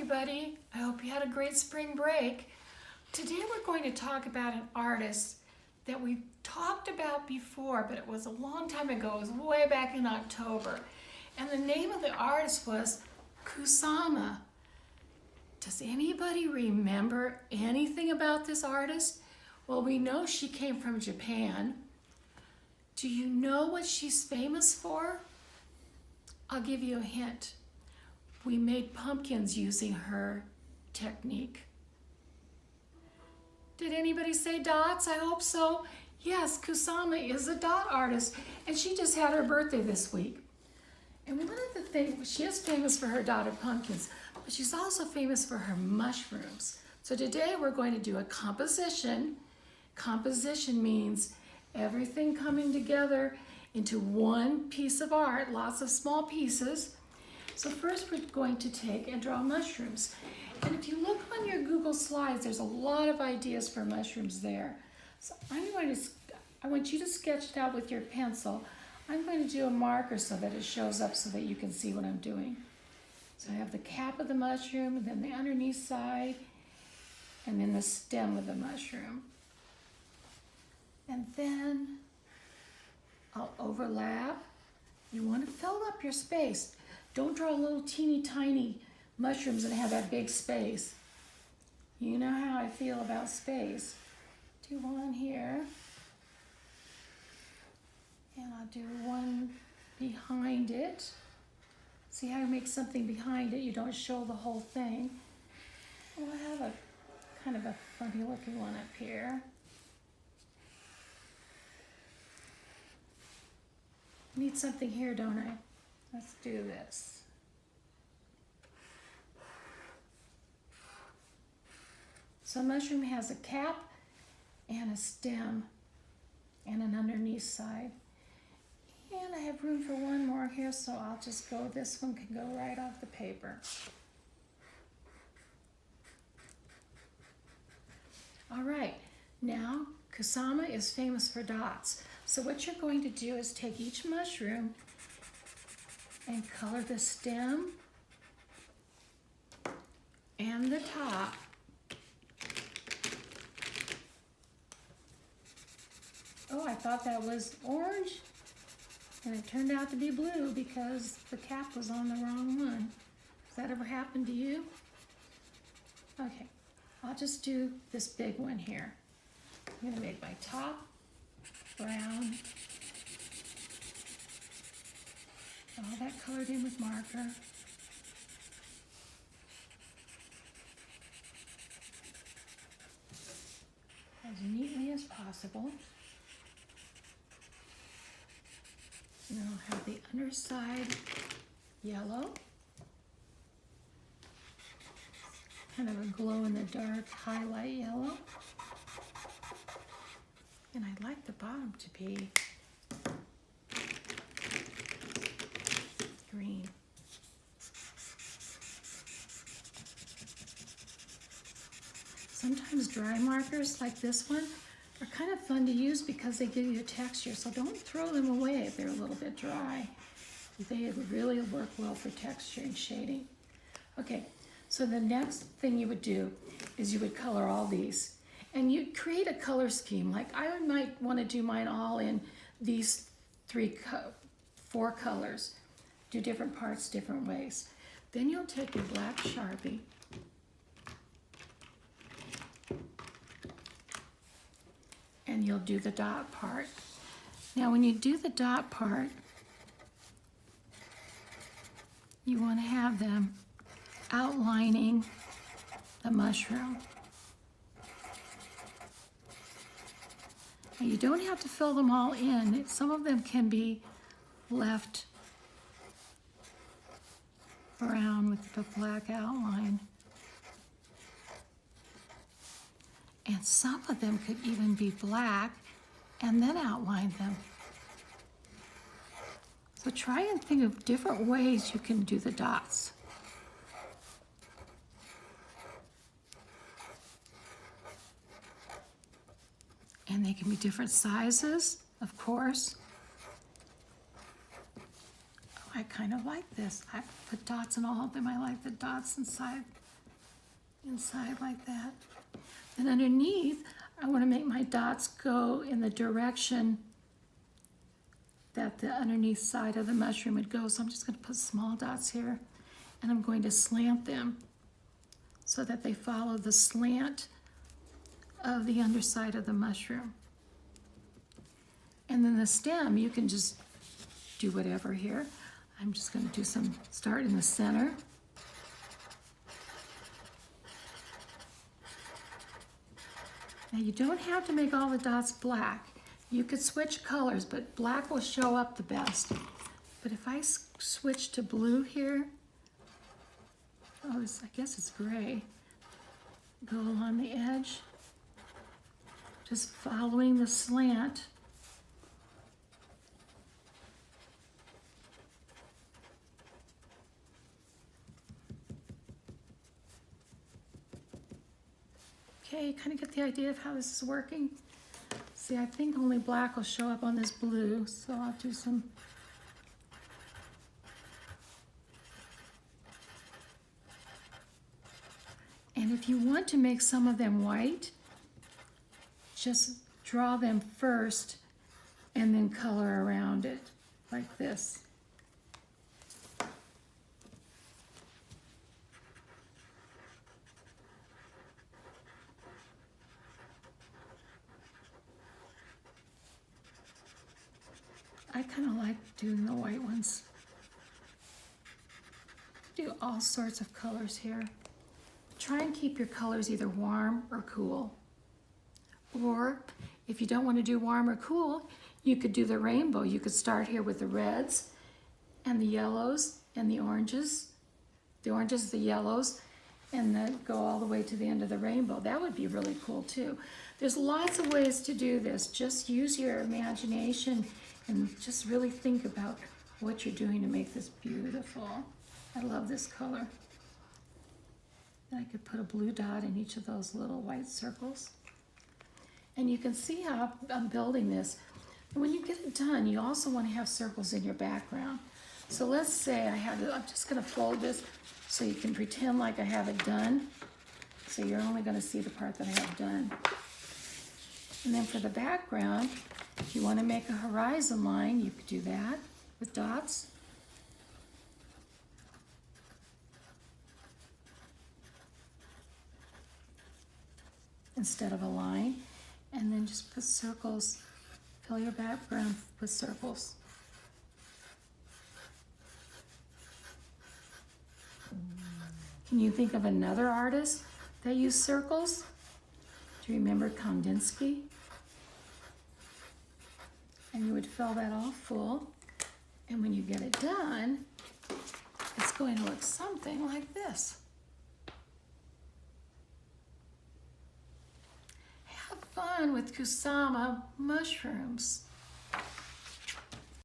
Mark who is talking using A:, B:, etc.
A: everybody. I hope you had a great spring break. Today we're going to talk about an artist that we've talked about before, but it was a long time ago. It was way back in October. And the name of the artist was Kusama. Does anybody remember anything about this artist? Well, we know she came from Japan. Do you know what she's famous for? I'll give you a hint. We made pumpkins using her technique. Did anybody say dots? I hope so. Yes, Kusama is a dot artist, and she just had her birthday this week. And one of the things, she is famous for her dotted pumpkins, but she's also famous for her mushrooms. So today we're going to do a composition. Composition means everything coming together into one piece of art, lots of small pieces. So first we're going to take and draw mushrooms. And if you look on your Google Slides, there's a lot of ideas for mushrooms there. So I want you to sketch it out with your pencil. I'm going to do a marker so that it shows up so that you can see what I'm doing. So I have the cap of the mushroom, and then the underneath side, and then the stem of the mushroom. And then I'll overlap. You want to fill up your space. Don't draw little teeny tiny mushrooms and have that big space. You know how I feel about space. Do one here. And I'll do one behind it. See how you make something behind it? You don't show the whole thing. We'll have a kind of a funny looking one up here. Need something here, don't I? Let's do this. So mushroom has a cap and a stem and an underneath side. And I have room for one more here, so I'll just go, this one can go right off the paper. All right, now Kusama is famous for dots. So what you're going to do is take each mushroom and color the stem and the top. Oh, I thought that was orange, and it turned out to be blue because the cap was on the wrong one. Has that ever happened to you? Okay, I'll just do this big one here. I'm gonna make my top brown. All that colored in with marker. As neatly as possible. And then I'll have the underside yellow. Kind of a glow in the dark highlight yellow. And I'd like the bottom to be green. Sometimes dry markers like this one are kind of fun to use because they give you a texture, so don't throw them away if they're a little bit dry. They really work well for texture and shading. Okay, so the next thing you would do is you would color all these. And you'd create a color scheme. Like I might want to do mine all in these four colors. Do different parts different ways. Then you'll take your black Sharpie and you'll do the dot part. Now when you do the dot part, you want to have them outlining the mushroom. Now you don't have to fill them all in. Some of them can be left brown with the black outline. And some of them could even be black and then outline them. So try and think of different ways you can do the dots. And they can be different sizes, of course. Oh, I kind of like this. I put dots in all of them. I like the dots inside inside like that. And underneath, I want to make my dots go in the direction that the underneath side of the mushroom would go. So I'm just going to put small dots here, and I'm going to slant them so that they follow the slant of the underside of the mushroom. And then the stem, you can just do whatever here. I'm just going to do some, start in the center. Now you don't have to make all the dots black. You could switch colors, but black will show up the best. But if I switch to blue here, oh, I guess it's gray, go along the edge, just following the slant. Okay, kind of get the idea of how this is working. See, I think only black will show up on this blue, so I'll do some. And if you want to make some of them white, just draw them first and then color around it like this. I kind of like doing the white ones. Do all sorts of colors here. Try and keep your colors either warm or cool. Or if you don't want to do warm or cool, you could do the rainbow. You could start here with the reds and the yellows and the oranges, the yellows, and then go all the way to the end of the rainbow. That would be really cool too. There's lots of ways to do this. Just use your imagination and just really think about what you're doing to make this beautiful. I love this color. And I could put a blue dot in each of those little white circles. And you can see how I'm building this. And when you get it done, you also want to have circles in your background. So let's say I'm just going to fold this so you can pretend like I have it done. So you're only going to see the part that I have done. And then for the background, if you want to make a horizon line, you could do that with dots. Instead of a line. And then just put circles. Fill your background with circles. Can you think of another artist that used circles? Do you remember Kandinsky? And you would fill that all full. And when you get it done, it's going to look something like this. Have fun with Kusama mushrooms.